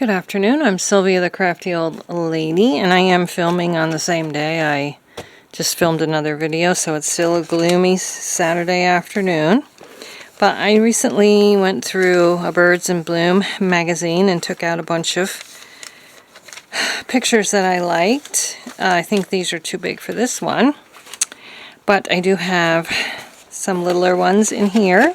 Good afternoon, I'm Sylvia the Crafty Old Lady, and I am filming on the same day. I just filmed another video, so it's still a gloomy Saturday afternoon. But I recently went through a Birds in Bloom magazine and took out a bunch of pictures that I liked. I think these are too big for this one, but I do have some littler ones in here,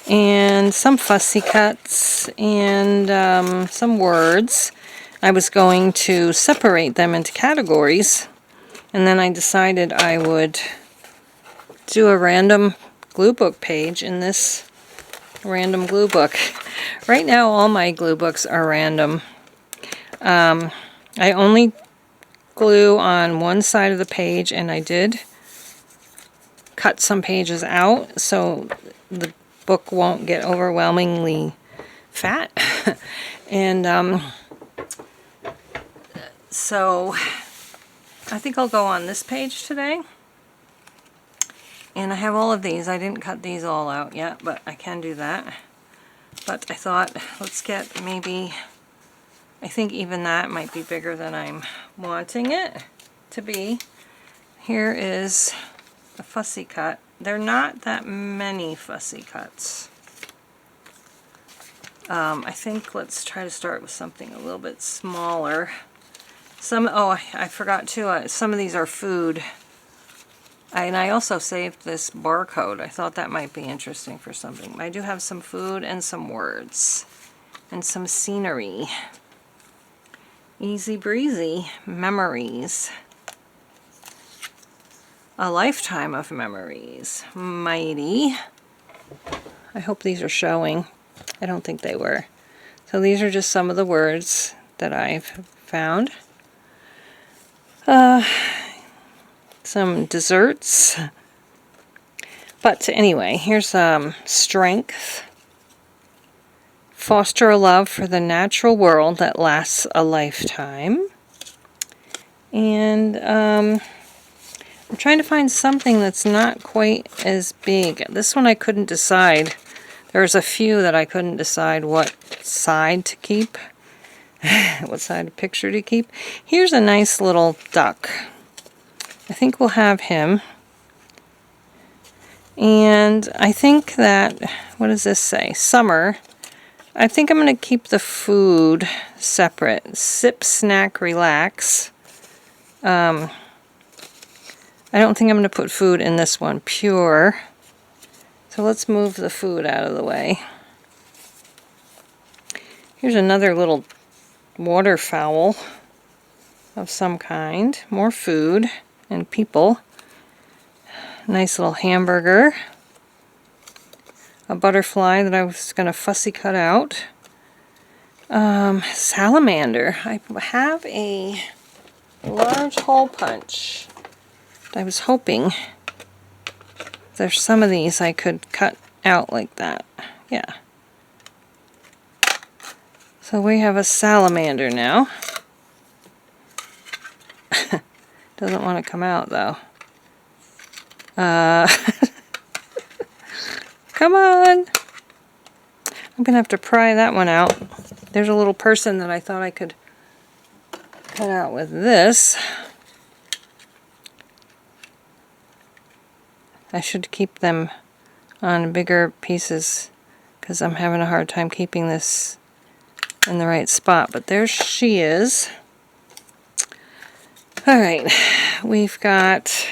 and some fussy cuts, and some words. I was going to separate them into categories, and then I decided I would do a random glue book page in this random glue book. Right now all my glue books are random. I only glue on one side of the page, and I did cut some pages out so the book won't get overwhelmingly fat. And so I think I'll go on this page today. And I have all of these. I didn't cut these all out yet, but I can do that. But I thought, let's get maybe, I think even that might be bigger than I'm wanting it to be. Here is a fussy cut. They're not that many fussy cuts. I think let's try to start with something a little bit smaller. I forgot too, some of these are food. And I also saved this barcode. I thought that might be interesting for something. I do have some food and some words and some scenery. Easy breezy memories. A lifetime of memories. Mighty. I hope these are showing. I don't think they were. So these are just some of the words that I've found. Some desserts. But anyway, here's strength. Foster a love for the natural world that lasts a lifetime. And I'm trying to find something that's not quite as big. This one I couldn't decide. There's a few that I couldn't decide what side to keep. What side of the picture to keep. Here's a nice little duck. I think we'll have him. And I think that, what does this say? Summer. I think I'm going to keep the food separate. Sip, snack, relax. I don't think I'm going to put food in this one. Pure. So let's move the food out of the way. Here's another little waterfowl of some kind. More food and people. Nice little hamburger. A butterfly that I was going to fussy cut out. Salamander. I have a large hole punch. I was hoping there's some of these I could cut out like that. Yeah. So we have a salamander now. Doesn't want to come out though. Come on! I'm gonna have to pry that one out. There's a little person that I thought I could cut out with this. I should keep them on bigger pieces because I'm having a hard time keeping this in the right spot. But there she is. Alright, we've got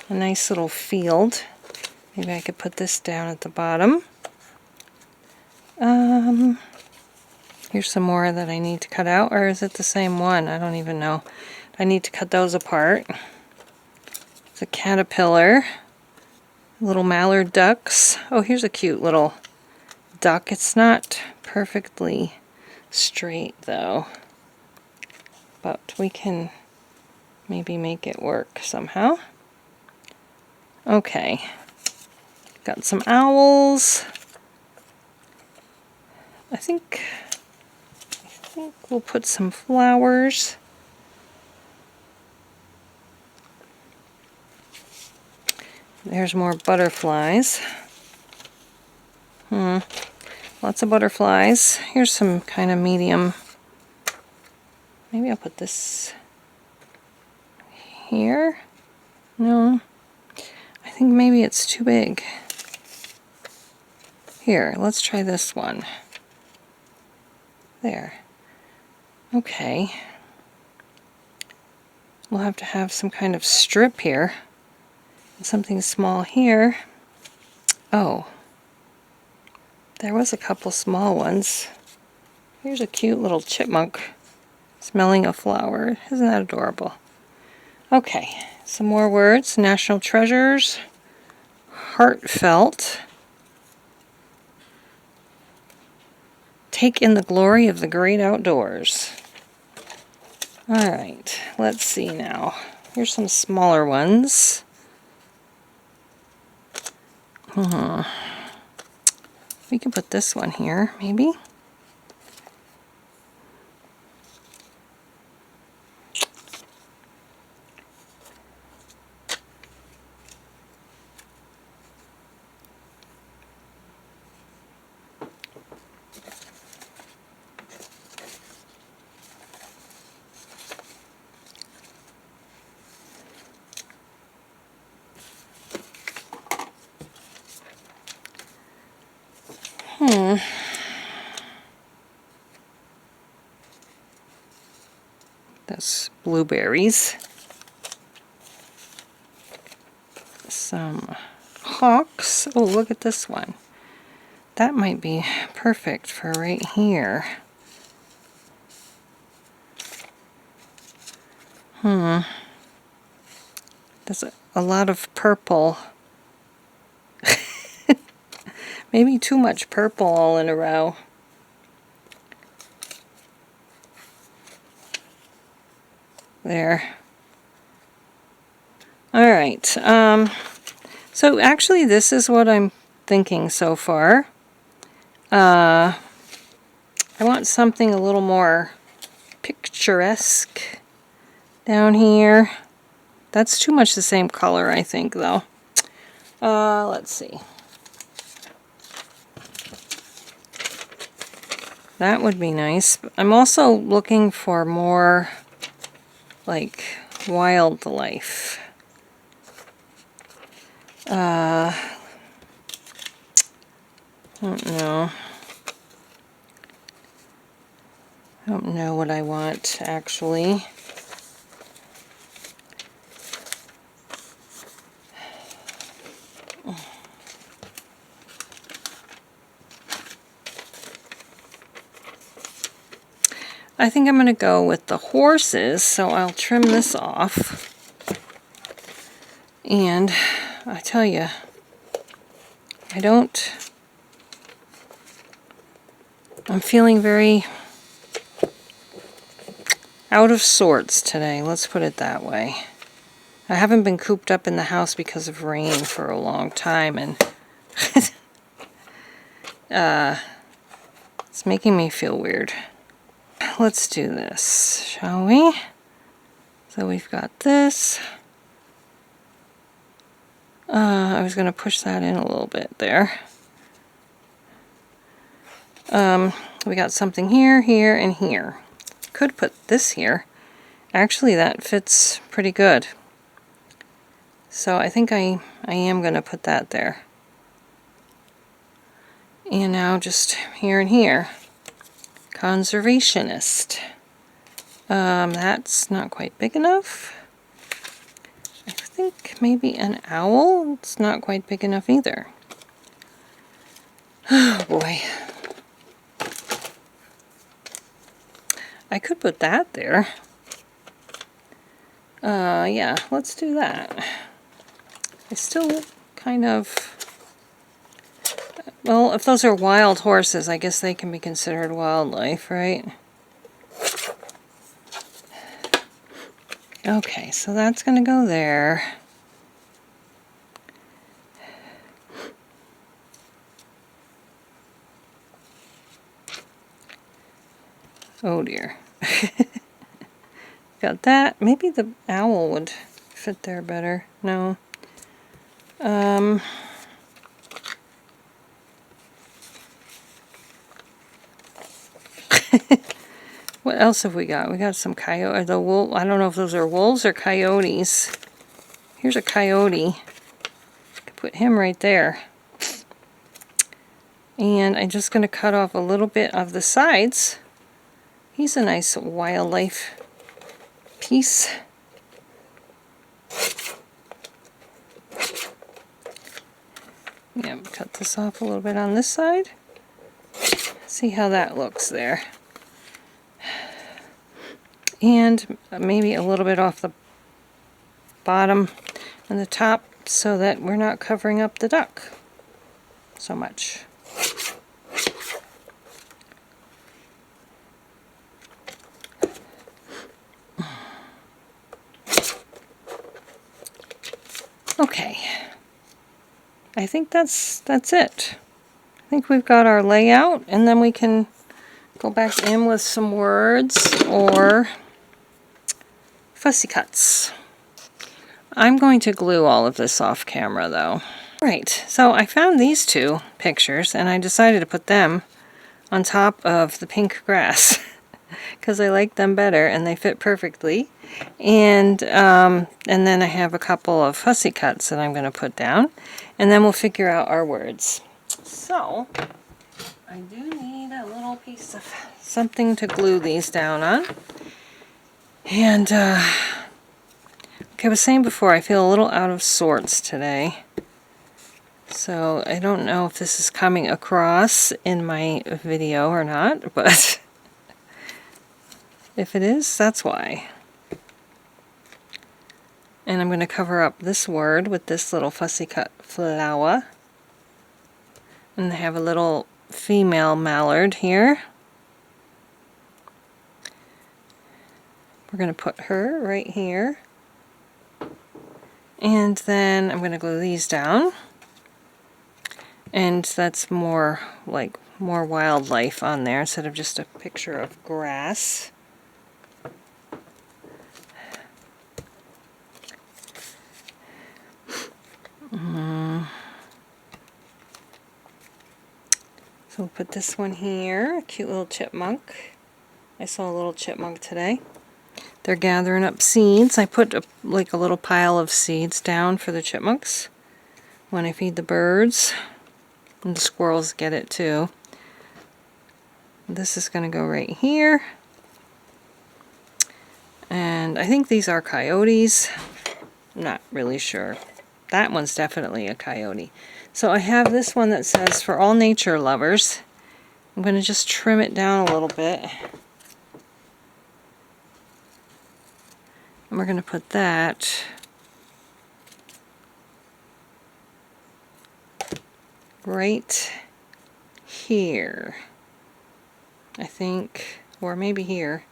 a nice little field. Maybe I could put this down at the bottom. Here's some more that I need to cut out, or is it the same one? I don't even know. I need to cut those apart. It's a caterpillar. Little mallard ducks. Oh, here's a cute little duck. It's not perfectly straight though, but we can maybe make it work somehow. Okay. Got some owls. I think we'll put some flowers. There's more butterflies. Lots of butterflies. Here's some kind of medium. Maybe I'll put this here. No, I think maybe it's too big. Here, let's try this one. There. Okay. We'll have to have some kind of strip here. Something small here. Oh. There was a couple small ones. Here's a cute little chipmunk smelling a flower. Isn't that adorable? Okay, some more words. National treasures. Heartfelt. Take in the glory of the great outdoors. Alright, let's see now. Here's some smaller ones. We can put this one here, maybe. That's blueberries. Some hawks. Oh, look at this one. That might be perfect for right here. There's a lot of purple. Maybe too much purple all in a row. There. Alright, so actually this is what I'm thinking so far. I want something a little more picturesque down here. That's too much the same color, I think, though. Let's see. That would be nice. I'm also looking for more, like, wildlife. I don't know. I don't know what I want, actually. I think I'm going to go with the horses, so I'll trim this off. And I tell you, I'm feeling very out of sorts today, let's put it that way. I haven't been cooped up in the house because of rain for a long time, and it's making me feel weird. Let's do this, shall we? So we've got this. I was going to push that in a little bit there. We got something here, here, and here. Could put this here. Actually, that fits pretty good. So I think I am going to put that there. And now just here and here. Conservationist. That's not quite big enough. I think maybe an owl. It's not quite big enough either. Oh boy. I could put that there. Yeah, let's do that. I still kind of... Well, if those are wild horses, I guess they can be considered wildlife, right? Okay, so that's going to go there. Oh dear. Got that. Maybe the owl would fit there better. No. What else have we got? We got some coyote. The wool. I don't know if those are wolves or coyotes. Here's a coyote. Could put him right there. And I'm just going to cut off a little bit of the sides. He's a nice wildlife piece. Yep, cut this off a little bit on this side. See how that looks there. And maybe a little bit off the bottom and the top so that we're not covering up the duck so much. Okay, I think that's it. I think we've got our layout, and then we can go back in with some words or fussy cuts. I'm going to glue all of this off camera though. Right, so I found these two pictures and I decided to put them on top of the pink grass because I like them better and they fit perfectly. And then I have a couple of fussy cuts that I'm going to put down, and then we'll figure out our words. So I do need a little piece of something to glue these down on. And like I was saying before, I feel a little out of sorts today. So I don't know if this is coming across in my video or not, but if it is, that's why. And I'm going to cover up this word with this little fussy cut flower. And I have a little female mallard here. We're going to put her right here. And then I'm going to glue these down. And that's more wildlife on there instead of just a picture of grass. So we'll put this one here, a cute little chipmunk. I saw a little chipmunk today. They're gathering up seeds. I put a little pile of seeds down for the chipmunks when I feed the birds. And the squirrels get it too. This is going to go right here. And I think these are coyotes. I'm not really sure. That one's definitely a coyote. So I have this one that says, for all nature lovers. I'm going to just trim it down a little bit. And we're going to put that right here, I think, or maybe here.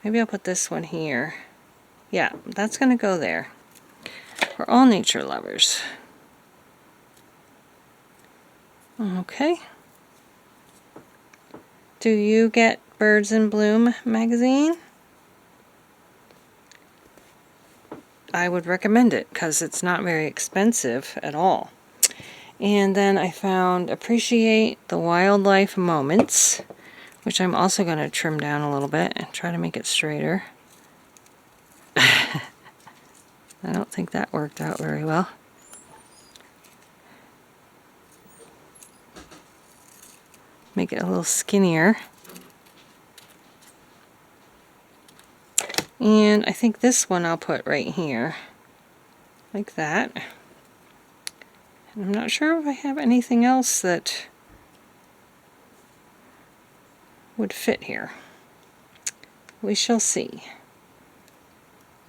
Maybe I'll put this one here. Yeah, that's going to go there. For all nature lovers. Okay. Do you get Birds in Bloom magazine? I would recommend it because it's not very expensive at all. And then I found Appreciate the Wildlife Moments, which I'm also going to trim down a little bit and try to make it straighter. I don't think that worked out very well. Make it a little skinnier. And I think this one I'll put right here, like that. And I'm not sure if I have anything else that would fit here. We shall see.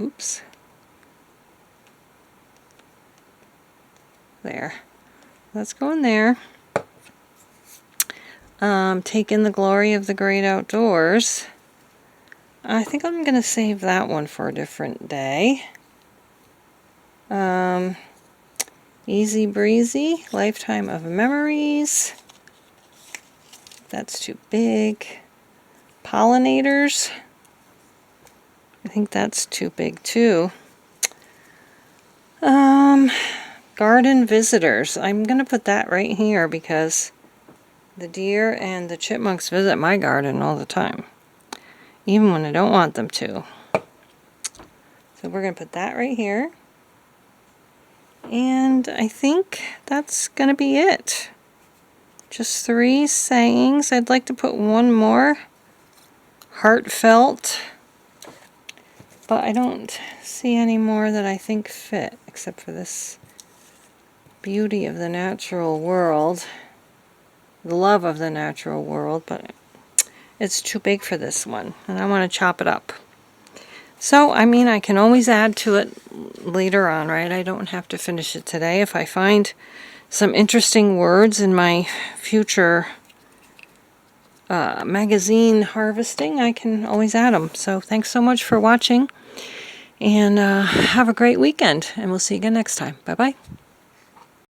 Oops. There. Let's go in there. Take in the glory of the great outdoors. I think I'm going to save that one for a different day. Easy breezy, lifetime of memories. That's too big. Pollinators. I think that's too big too. Garden visitors. I'm going to put that right here because The deer and the chipmunks visit my garden all the time, even when I don't want them to. So we're going to put that right here. And I think that's going to be it. Just 3 sayings. I'd like to put one more. Heartfelt. But I don't see any more that I think fit, except for this beauty of the natural world. The love of the natural world, but it's too big for this one, and I want to chop it up. So, I mean, I can always add to it later on, right? I don't have to finish it today. If I find some interesting words in my future magazine harvesting, I can always add them. So, thanks so much for watching, and have a great weekend, and we'll see you again next time. Bye-bye.